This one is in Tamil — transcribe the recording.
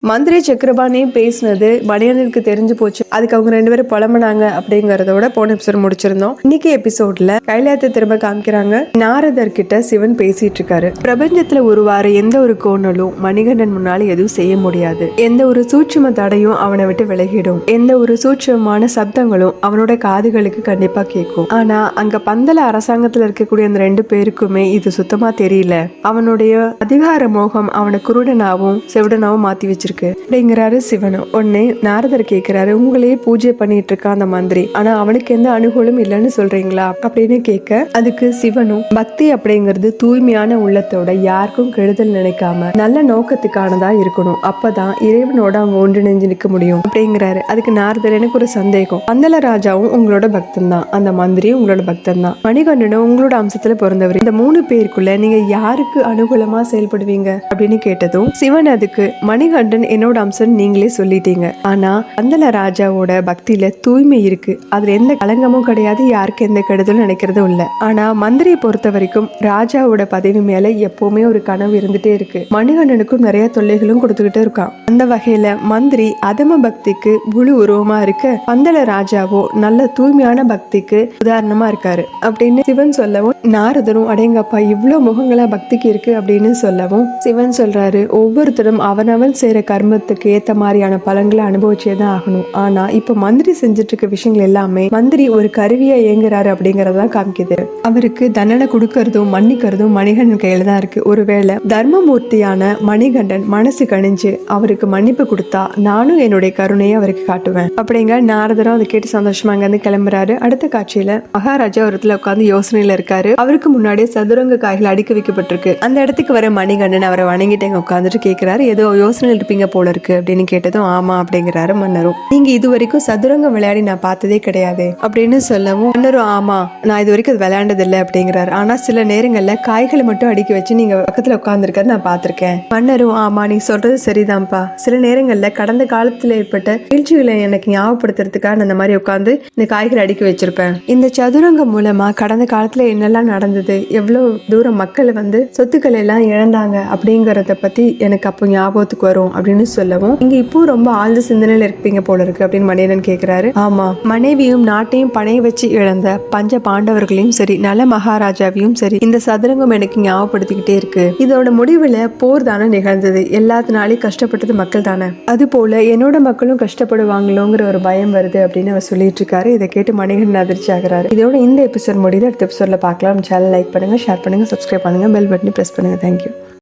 மந்திரி சக்கரபாணி பேசினது மணிகண்டனுக்கு தெரிஞ்சு போச்சு. அதுக்கு அவங்க 2 பேரும் புலம்புனாங்க அப்படிங்கறதோட போன எபிசோட் முடிச்சிருந்தோம். இன்னைக்கு எபிசோட்ல கைலாயத்தை திரும்ப காமிக்கிறாங்க. நாரதர் கிட்ட சிவன் பேசிட்டு இருக்காரு. பிரபஞ்சத்துல உருவார எந்த ஒரு கோணலும் மணிகண்டன் முன்னால எதுவும் செய்ய முடியாது. எந்த ஒரு சூட்சும தடையும் அவனை விட்டு விலகிடும். எந்த ஒரு சூட்சுமமான சப்தங்களும் அவனோட காதுகளுக்கு கண்டிப்பா கேட்கும். ஆனா அங்க பந்தல அரசாங்கத்துல இருக்கக்கூடிய அந்த 2 பேருக்குமே இது சுத்தமா தெரியல. அவனுடைய அதிகார மோகம் அவனை குருடனாவும் செவிடனாவும் மாத்தி வச்சிருக்கு அப்படிங்கிறாரு சிவன். உடனே நாரதர் கேட்கிறாரு, உங்களையே பூஜை பண்ணிட்டு இருக்கான் அந்த மந்திரி, ஆனா அவனுக்கு எந்த அனுகூலம் இல்லைன்னு சொல்றீங்களா அப்படின்னு கேட்க, அதுக்கு சிவனும் பக்தி அப்படிங்கிறது தூய்மையான உள்ளத்தோட யாருக்கும் கெடுதல் நினைக்காம நல்ல நோக்கத்துக்கானதா இருக்கணும், அப்பதான் இறைவனோட அவங்க ஒன்றிணைஞ்சு நிற்க முடியும் அப்படிங்கிறாரு. அதுக்கு நாரதர், எனக்கு ஒரு சந்தேகம், பந்தல ராஜாவும் உங்களோட பக்தன் தான், அந்த மந்திரியும் உங்களோட பக்தன் தான், மணிகண்டனும் உங்களோட அம்சத்துல பிறந்தவர், இந்த 3 பேருக்குள்ள நீங்க யாருக்கு அனுகூலமா செயல்படுவீங்க அப்படின்னு கேட்டதும் சிவன் அதுக்கு, மணிகண்டன் என்னோட அம்சம் நீங்களே சொல்லிட்டீங்க, ஆனா பந்தல ராஜாவோட பக்தியில தூய்மை இருக்கு, அதுல எந்த களங்கமும் கிடையாது, யாருக்கு எந்த கெடுதலும் நினைக்கிறதும் இல்ல. ஆனா மந்திரியை பொறுத்த வரைக்கும் ராஜாவோட பதவி மேல எப்பவுமே ஒரு கனவு இருந்துட்டே இருக்கு. மணிகண்டனுக்கும் நிறைய தொல்லைகளும் கொடுத்துக்கிட்டே இருக்கான். அந்த வகையில மந்திரி அதம பக்திக்கு முழு உருவமா இருக்க, பந்தல ராஜாவோ நல்ல தூய்மையான பக்திக்கு உதாரணமா இருக்காரு அப்படின்னு சிவன் சொல்லவும், நாரதரும் அடேங்கப்பா இவ்வளவு முகங்களா பக்திக்கு இருக்கு அப்படின்னு சொல்லவும், சிவன் சொல்றாரு, ஒவ்வொருத்தரும் அவனவன் செய்யற கர்மத்துக்கு ஏத்த மாதிரியான பலன்களை அனுபவிச்சேதான் ஆகணும். ஆனா இப்ப மந்திரி செஞ்சுட்டு இருக்க விஷயங்கள் எல்லாமே மந்திரி ஒரு கருவியா இயங்குறாரு அப்படிங்கறதான் காமிக்குது. அவருக்கு தண்டனை கொடுக்கறதும் மன்னிக்கிறதும் மணிகண்டன் கையில தான் இருக்கு. ஒருவேளை தர்மமூர்த்தியான மணிகண்டன் மனசு கணிஞ்சு அவருக்கு மன்னிப்பு கொடுத்தா நானும் என்னுடைய கருணையை அவருக்கு காட்டுவேன் அப்படிங்க. நாரதரும் அதை கேட்டு சந்தோஷமா அங்க இருந்து கிளம்புறாரு. அடுத்த காட்சியில மகாராஜா ஒரு இடத்துல உட்காந்து யோசனையில இருக்காரு. அவருக்கு முன்னாடியே சதுரங்க காய்கள் அடுக்கி வைக்கப்பட்டிருக்கு. அந்த இடத்துக்கு வர மணிகண்டன் அவரை வணங்கிட்டு அங்க உட்காந்துட்டு கேட்கிறாரு, ஏதோ யோசனையில் இருப்பீங்க போல இருக்கு அப்படின்னு கேட்டதும், ஆமா அப்படிங்கிறாரு மன்னரும். நீங்க இது வரைக்கும் சதுரங்கம் விளையாடி நான் பார்த்ததே கிடையாது அப்படின்னு சொல்லவும், மன்னரும் ஆமா நான் இது வரைக்கும் அது விளையாண்டது இல்லை அப்படிங்கிறாரு. ஆனா சில நேரங்கள்ல காய்களை மட்டும் அடுக்கி வச்சு நீங்க பக்கத்துல உட்கார்ந்துருக்காரு நான் பார்த்திருக்கேன். மன்னரும் ஆமா நீ சொல்றது சரிதான்ப்பா, சில நேரங்கள்ல கடந்த காலத்துல ஏற்பட்ட வீழ்ச்சிகளை எனக்கு ஞாபகப்படுத்துறதுக்காக அந்த மாதிரி உட்கார்ந்து இந்த காய்களை அடுக்கி வச்சிருப்பேன். இந்த சதுரங்கம் மூலமா கடந்த காலத்துல என்னெல்லாம் நடந்தது, எவ்வளவு தூரம் மக்கள் சொத்துக்களை எல்லாம் இழந்தாங்க அப்படிங்கறத பத்தி எனக்கு அப்போ ஞாபகத்துக்கு வரும் அப்படின்னு சொல்லவும், இங்க இப்போ ரொம்ப ஆழ்ந்த சிந்தனையில இருப்பீங்க போல இருக்கு அப்படின்னு மணிகண்டன் கேட்கிறாரு. ஆமா, மனைவியும் நாட்டையும் பணைய வச்சு இழந்த பஞ்ச பாண்டவர்களையும் சரி, நல மகாராஜாவையும் சரி, இந்த சதுரங்கம் எனக்கு ஞாபகப்படுத்திக்கிட்டே இருக்கு. இதோட முடிவுல போர் தானே நிகழ்ந்தது, எல்லாத்தினாலையும் கஷ்டப்பட்டது மக்கள் தானே, அது போல என்னோட மக்களும் கஷ்டப்படுவாங்களோங்கிற ஒரு பயம் வருது அப்படின்னு அவர் சொல்லிட்டு இருக்காரு. இதை கேட்டு மணிகண்டன் அதிர்ச்சி ஆகிறாரு. இதோட இந்த எபிசோட் முடியுது. அடுத்த எபிசோட்ல பார்க்கலாம். சேனல் லைக் பண்ணுங்க, ஷேர் பண்ணுங்க, சப்ஸ்கிரைப் பண்ணுங்க, பெல் பட்டனை பிரஸ் பண்ணுங்க. தேங்க்யூ.